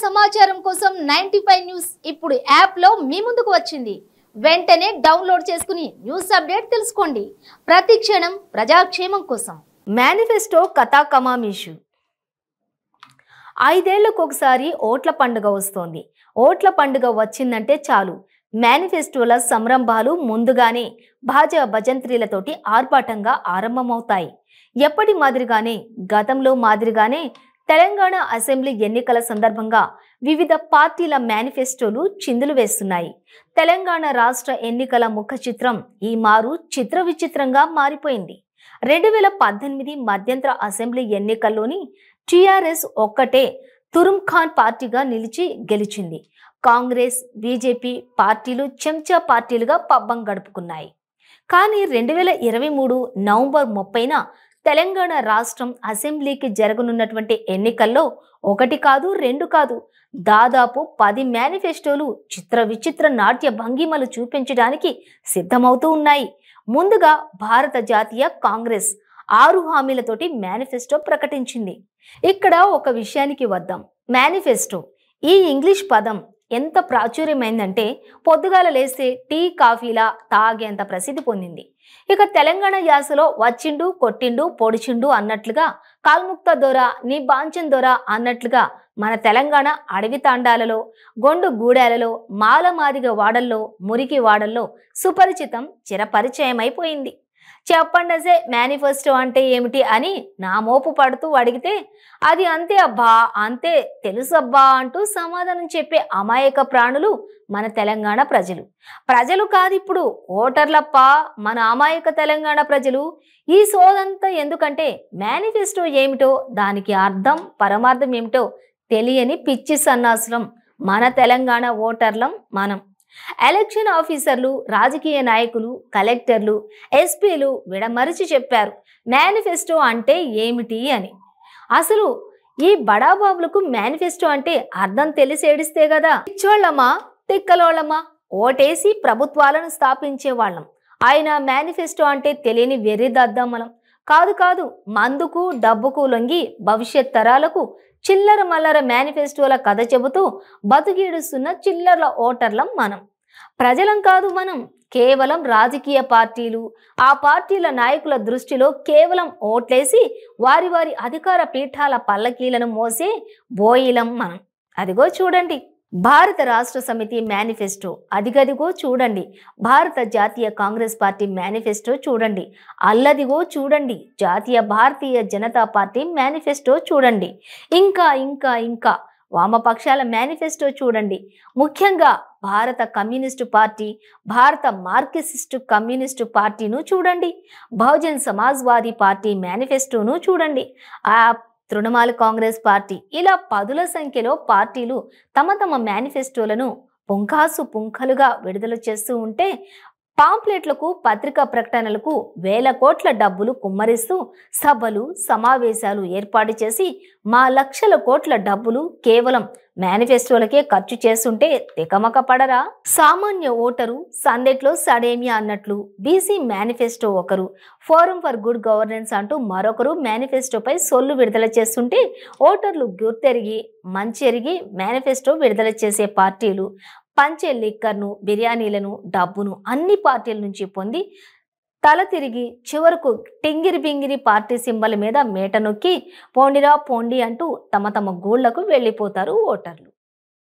సమాచారం కోసం 95 న్యూస్ ఇప్పుడు యాప్ లో మీ ముందుకు వచ్చింది. వెంటనే డౌన్లోడ్ చేసుకుని న్యూస్ అప్డేట్ తెలుసుకోండి. ప్రతి క్షణం ప్రజాక్షేమం కోసం. మేనిఫెస్టో కథా కమామీషు. 5 ఏళ్లకు ఒకసారి ఓట్ల పండుగ వస్తోంది. ఓట్ల పండుగ వచ్చిందంటే చాలు మేనిఫెస్టోల సంరంభాలు ముందుగానే భాజా భజంత్రీలతోటి ఆర్భాటంగా ఆరంభమవుతాయి. ఎప్పటి మాదిరిగానే గతంలో మాదిరిగానే తెలంగాణ అసెంబ్లీ ఎన్నికల సందర్భంగా వివిధ పార్టీల మేనిఫెస్టోలు చిందులు వేస్తున్నాయి. తెలంగాణ రాష్ట్ర ఎన్నికల ముఖ చిత్రం ఈ మారు చిత్ర విచిత్రంగా మారిపోయింది. 2018 మధ్యంతర అసెంబ్లీ ఎన్నికల్లోని టీఆర్ఎస్ ఒక్కటే తురుంఖాన్ పార్టీగా నిలిచి గెలిచింది. కాంగ్రెస్, బీజేపీ పార్టీలు చెంచా పార్టీలుగా పబ్బం గడుపుకున్నాయి. కానీ 2023 నవంబర్ 30న తెలంగాణ రాష్ట్రం అసెంబ్లీకి జరగనున్నటువంటి ఎన్నికల్లో ఒకటి కాదు, రెండు కాదు, దాదాపు 10 మేనిఫెస్టోలు చిత్ర విచిత్ర నాట్య భంగిమలు చూపించడానికి సిద్ధమవుతూ ఉన్నాయి. ముందుగా భారత జాతీయ కాంగ్రెస్ 6 హామీలతోటి మేనిఫెస్టో ప్రకటించింది. ఇక్కడ ఒక విషయానికి వద్దాం. మేనిఫెస్టో ఈ ఇంగ్లీష్ పదం ఎంత ప్రాచుర్యమైందంటే పొద్దుగాల లేస్తే టీ కాఫీలా తాగేంత ప్రసిద్ధి పొందింది. ఇక తెలంగాణ యాసలో వచ్చిండు, కొట్టిండు, పొడిచిండు అన్నట్లుగా, కాల్ముక్త దొర, నీ బాంచన్ దొర అన్నట్లుగా మన తెలంగాణ అడవి తాండాలలో, గొండు గూడాలలో, మాలమాదిగ వాడల్లో, మురికి వాడల్లో సుపరిచితం, చిరపరిచయమైపోయింది. చెప్పండసే మేనిఫెస్టో అంటే ఏమిటి అని నా మోపు పడుతూ అడిగితే అది అంతే అబ్బా, అంతే తెలుసబ్బా అంటూ సమాధానం చెప్పే అమాయక ప్రాణులు మన తెలంగాణ ప్రజలు. ప్రజలు కాదిప్పుడు ఓటర్లప్ప, మన అమాయక తెలంగాణ ప్రజలు. ఈ సోదంతా ఎందుకంటే మేనిఫెస్టో ఏమిటో, దానికి అర్థం పరమార్థం ఏమిటో తెలియని పిచ్చి సన్నాసులం మన తెలంగాణ ఓటర్లం మనం. ఎలక్షన్ ఆఫీసర్లు, రాజకీయ నాయకులు, కలెక్టర్లు, ఎస్పీలు విడమరిచి చెప్పారు మేనిఫెస్టో అంటే ఏమిటి అని. అసలు ఈ బడాబాబులకు మేనిఫెస్టో అంటే అర్థం తెలిసి ఏడిస్తే కదా. పిచ్చోళ్ళమా, తిక్కలోళ్ళమా, ఓటేసి ప్రభుత్వాలను స్థాపించే వాళ్ళం. ఆయన మేనిఫెస్టో అంటే తెలియని వెర్రిదద్దమ్మలం కాదు కాదు. మందుకు డబ్బుకు లొంగి భవిష్యత్ తరాలకు చిల్లర మల్లర మేనిఫెస్టోల కథ చెబుతూ బతుకీడుస్తున్న చిల్లర్ల ఓటర్లం మనం. ప్రజలం కాదు మనం, కేవలం రాజకీయ పార్టీలు, ఆ పార్టీల నాయకుల దృష్టిలో కేవలం ఓట్లేసి వారి వారి అధికార పీఠాల పల్లకీలను మోసే బోయిలం మనం. అదిగో చూడండి భారత రాష్ట్ర సమితి మేనిఫెస్టో, అదిగదిగో చూడండి భారత జాతీయ కాంగ్రెస్ పార్టీ మేనిఫెస్టో చూడండి, అల్లదిగో చూడండి జాతీయ భారతీయ జనతా పార్టీ మేనిఫెస్టో చూడండి, ఇంకా ఇంకా ఇంకా వామపక్షాల మేనిఫెస్టో చూడండి. ముఖ్యంగా భారత కమ్యూనిస్టు పార్టీ, భారత మార్క్సిస్టు కమ్యూనిస్టు పార్టీను చూడండి, బహుజన్ సమాజ్వాదీ పార్టీ మేనిఫెస్టోను చూడండి, ఆ తృణమూల్ కాంగ్రెస్ పార్టీ, ఇలా పదుల సంఖ్యలో పార్టీలు తమ తమ మేనిఫెస్టోలను పుంకాసు పుంఖలుగా విడుదల చేస్తూ ఉంటే పాంప్లెట్లకు, పత్రికా ప్రకటనలకు వేల కోట్ల డబ్బులు కుమ్మరిస్తూ సభలు, సమావేశాలు ఏర్పాటు చేసి మా లక్షల కోట్ల డబ్బులు కేవలం మేనిఫెస్టోలకే ఖర్చు చేస్తుంటే తికమక పడరా? సామాన్య ఓటరు సందెట్లో సడేమియా అన్నట్లు బీసీ మేనిఫెస్టో ఒకరు, ఫోరం ఫర్ గుడ్ గవర్నెన్స్ అంటూ మరొకరు మేనిఫెస్టోపై సొల్లు విడుదల చేస్తుంటే ఓటర్లు గుర్తెరిగి మంచెరిగి మేనిఫెస్టో విడుదల చేసే పార్టీలు పంచే లిక్కర్ను, బిర్యానీలను, డబ్బును అన్ని పార్టీల నుంచి పొంది తల తిరిగి చివరకు టింగిరి బింగిరి పార్టీ సింబల్ మీద మేట నొక్కి పోండిరా పోండి అంటూ తమ తమ గూళ్లకు వెళ్ళిపోతారు ఓటర్లు.